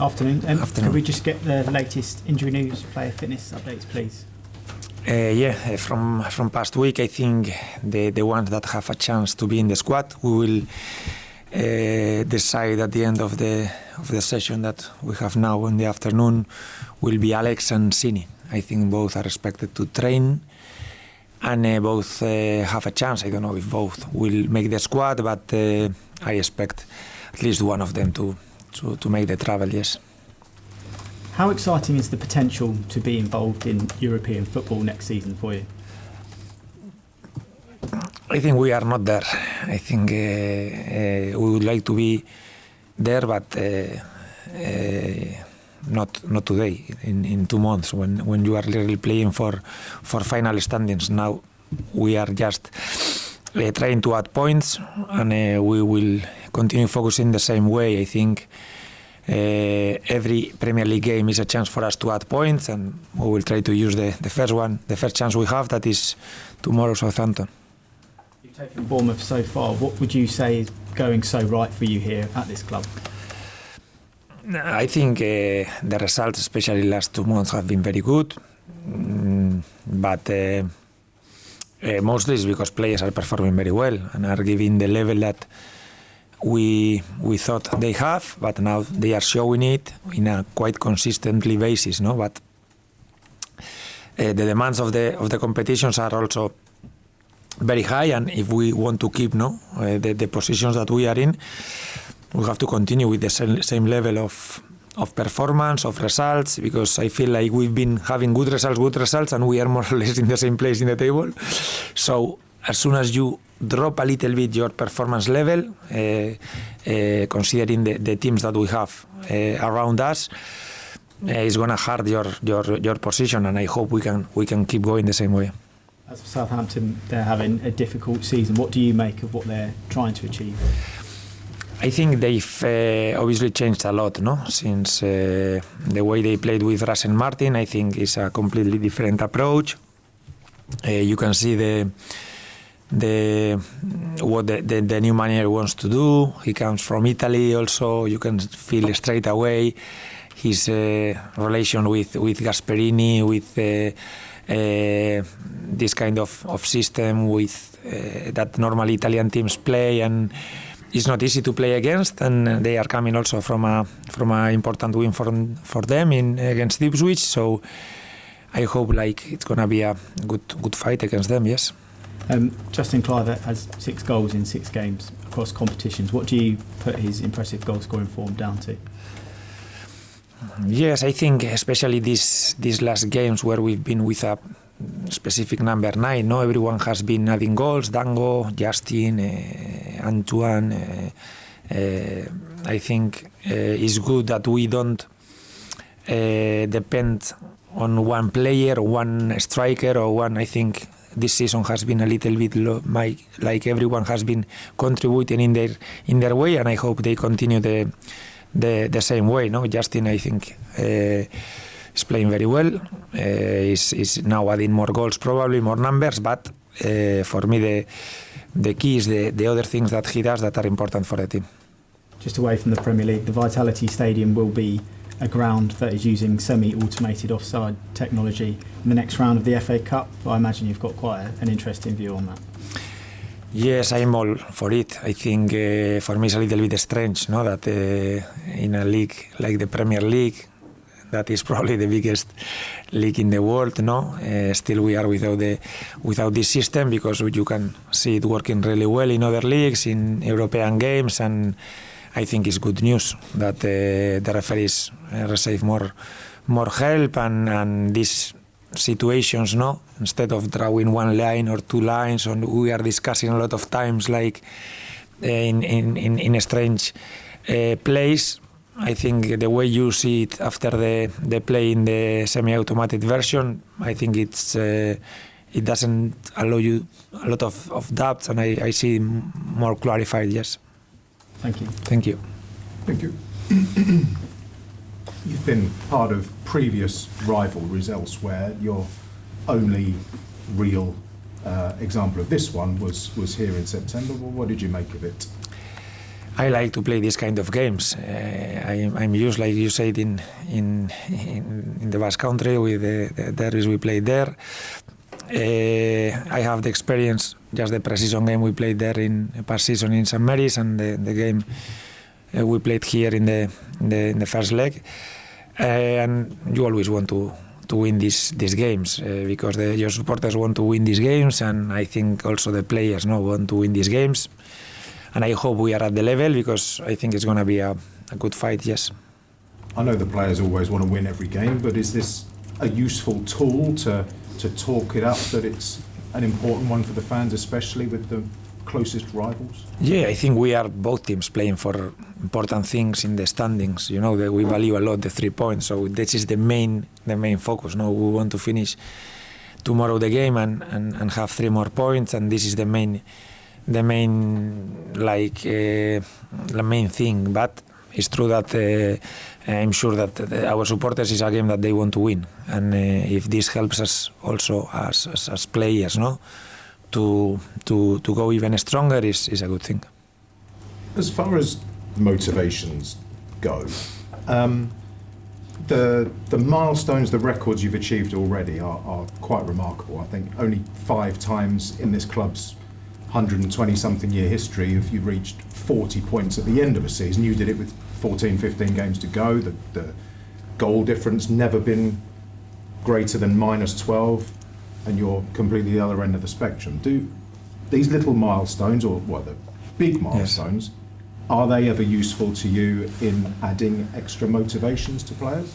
Afternoon. Could we just get the latest injury news, player fitness updates, please? From past week, I think the ones that have a chance to be in the squad, we will decide at the end of the session that we have now in the afternoon will be Alex and Sini. I think both are expected to train, and both have a chance. I don't know if both will make the squad, but I expect at least one of them to make the travel, yes. How exciting is the potential to be involved in European football next season for you? I think we are not there. I think we would like to be there, but not today. In 2 months, when you are really playing for final standings. Now we are just trying to add points, and we will continue focusing the same way. I think every Premier League game is a chance for us to add points, and we will try to use the first chance we have, that is tomorrow, Southampton. You've taken Bournemouth so far. What would you say is going so right for you here at this club? I think the results, especially last 2 months, have been very good, but mostly it's because players are performing very well and are giving the level that we thought they have, but now they are showing it in a quite consistently basis, no? But the demands of the competitions are also very high, and if we want to keep the positions that we are in, we have to continue with the same level of performance, of results, because I feel like we've been having good results, and we are more or less in the same place in the table. So as soon as you drop a little bit your performance level, considering the teams that we have around us, it's going to hurt your position, and I hope we can keep going the same way. As for Southampton, they're having a difficult season. What do you make of what they're trying to achieve? I think they've obviously changed a lot, since the way they played with Russell Martin. I think is a completely different approach. You can see what the new manager wants to do. He comes from Italy also. You can feel straight away his relation with Gasperini, with this kind of system with that normally Italian teams play, and it's not easy to play against, and they are coming also from a important win for them against Ipswich. So I hope it's gonna be a good fight against them. Yes. Justin Kluivert has 6 goals in 6 games across competitions. What do you put his impressive goal scoring form down to? Yes, I think especially these last games where we've been with a specific number 9. Everyone has been adding goals. Dango, Justin, Antoine. I think it's good that we don't depend on one player, one striker, or one. I think this season has been a little bit like everyone has been contributing in their way, and I hope they continue the same way. Justin, I think, is playing very well. Is now adding more goals, probably more numbers, but for me the key is the other things that he does that are important for the team. Just away from the Premier League, the Vitality Stadium will be a ground that is using semi-automated offside technology in the next round of the FA Cup. I imagine you've got quite an interesting view on that. Yes, I'm all for it. I think for me it's a little bit strange, that in a league like the Premier League, that is probably the biggest league in the world, still we are without this system, because you can see it working really well in other leagues, in European games, and I think it's good news that the referees receive more help, and these situations, instead of drawing one line or 2 lines, and we are discussing a lot of times like in a strange place. I think the way you see it after the play in the semi-automated version, I think it doesn't allow you a lot of doubts, and I see more clarified. Yes. Thank you. Thank you. Thank you. You've been part of previous rivalries elsewhere. Your only real example of this one was here in September. Well, what did you make of it? I like to play this kind of games. I'm used, like you said, in the Basque Country with the derbies we played there. I have the experience, just the pre-season game we played there in past season in St. Mary's, and the game we played here in the first leg. And you always want to win these games because your supporters want to win these games, and I think also the players want to win these games. And I hope we are at the level, because I think it's going to be a good fight, yes. I know the players always want to win every game, but is this a useful tool to talk it up that it's an important one for the fans, especially with the closest rivals? Yeah, I think we are both teams playing for important things in the standings. You know, that we value a lot the 3 points, so this is the main focus. We want to finish tomorrow the game and have 3 more points, and this is the main thing. But it's true that I'm sure that our supporters is a game that they want to win, and if this helps us also as players, to go even stronger is a good thing. As far as motivations go, the milestones, the records you've achieved already are quite remarkable. I think only 5 times in this club's 120-something year history have you reached 40 points at the end of a season. You did it with 14, 15 games to go. The goal difference never been greater than -12, and you're completely the other end of the spectrum. Do these little milestones, or the big milestones, are they ever useful to you in adding extra motivations to players?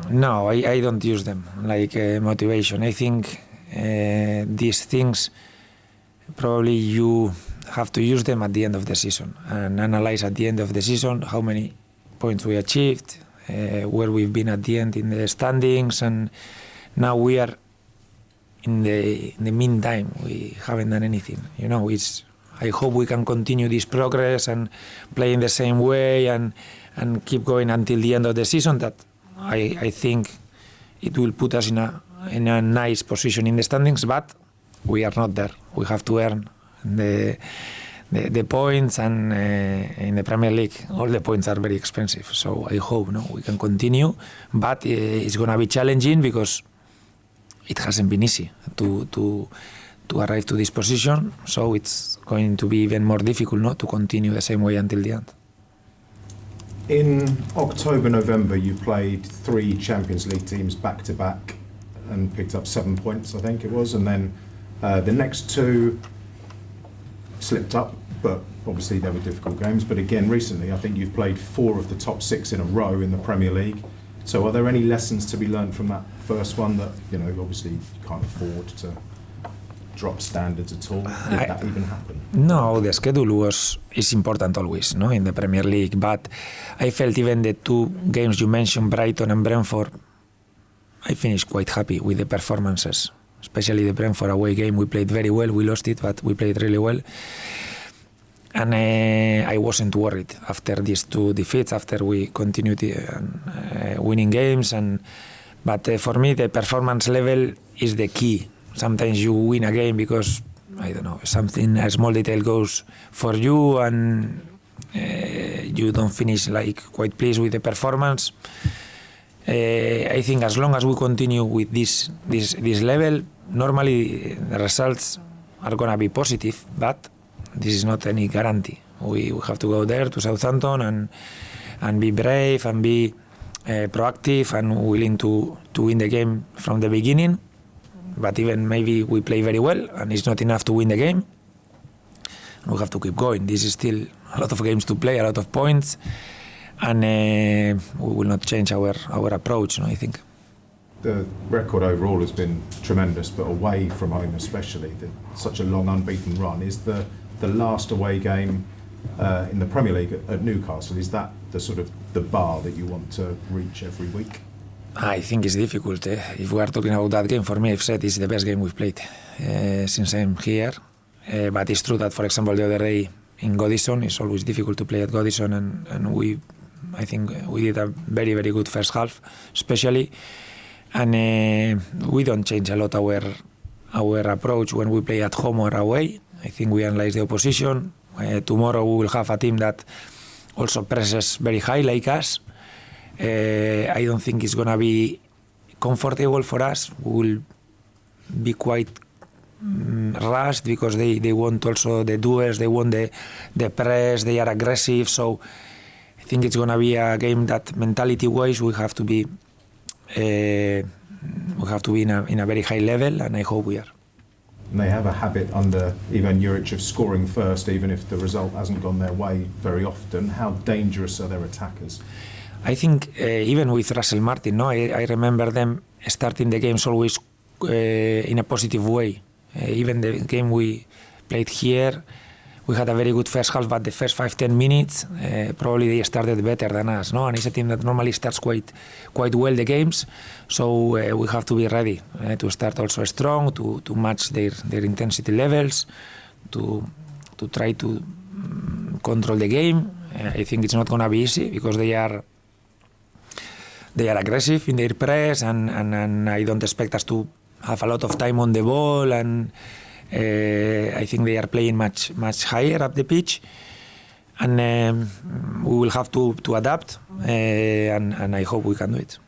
No, I don't use them like motivation. I think these things, probably you have to use them at the end of the season and analyze at the end of the season how many points we achieved, where we've been at the end in the standings, and now we are in the meantime we haven't done anything. I hope we can continue this progress and play in the same way and keep going until the end of the season. That I think it will put us in a nice position in the standings, but we are not there. We have to earn the points, and in the Premier League all the points are very expensive. So I hope we can continue, but it's going to be challenging because it hasn't been easy to arrive to this position. So it's going to be even more difficult to continue the same way until the end. In October, November, you played 3 Champions League teams back to back and picked up 7 points, I think it was, and then the next 2 slipped up, but obviously they were difficult games. But again, recently, I think you've played 4 of the top 6 in a row in the Premier League. So are there any lessons to be learned from that first one that, obviously you can't afford to drop standards at all? Did that even happen? No, the schedule is important always, in the Premier League. But I felt even the 2 games you mentioned, Brighton and Brentford, I finished quite happy with the performances. Especially the Brentford away game, we played very well. We lost it, but we played really well. And I wasn't worried after these 2 defeats, after we continued winning games. But for me, the performance level is the key. Sometimes you win a game because, I don't know, a small detail goes for you, and you don't finish quite pleased with the performance. I think as long as we continue with this level, normally the results are going to be positive, but this is not any guarantee. We have to go there to Southampton and be brave and be proactive and willing to win the game from the beginning. But even maybe we play very well and it's not enough to win the game, we have to keep going. This is still a lot of games to play, a lot of points, and we will not change our approach, I think. The record overall has been tremendous, but away from home especially, such a long unbeaten run. Is the last away game in the Premier League at Newcastle, is that the sort of the bar that you want to reach every week? I think it's difficult. If we are talking about that game, for me, I've said it's the best game we've played since I'm here. But it's true that, for example, the other day in Goodison, it's always difficult to play at Goodison, and I think we did a very, very good first half, especially. And we don't change a lot our approach when we play at home or away. I think we analyze the opposition, Tomorrow we will have a team that also presses very high like us. I don't think it's going to be comfortable for us. We will be quite rushed because they want also the duels, they want the press, they are aggressive. So I think it's going to be a game that mentality-wise we have to be in a very high level, and I hope we are. And they have a habit under Ivan Juric of scoring first, even if the result hasn't gone their way very often. How dangerous are their attackers? I think even with Russell Martin, no, I remember them starting the games always in a positive way. Even the game we played here, we had a very good first half, but the first 5-10 minutes, probably they started better than us, no? And it's a team that normally starts quite well the games, so we have to be ready to start also strong, to match their intensity levels, to try to control the game. I think it's not going to be easy because they are aggressive in their press, and I don't expect us to have a lot of time on the ball, and I think they are playing much higher up the pitch, and we will have to adapt, and I hope we can do it.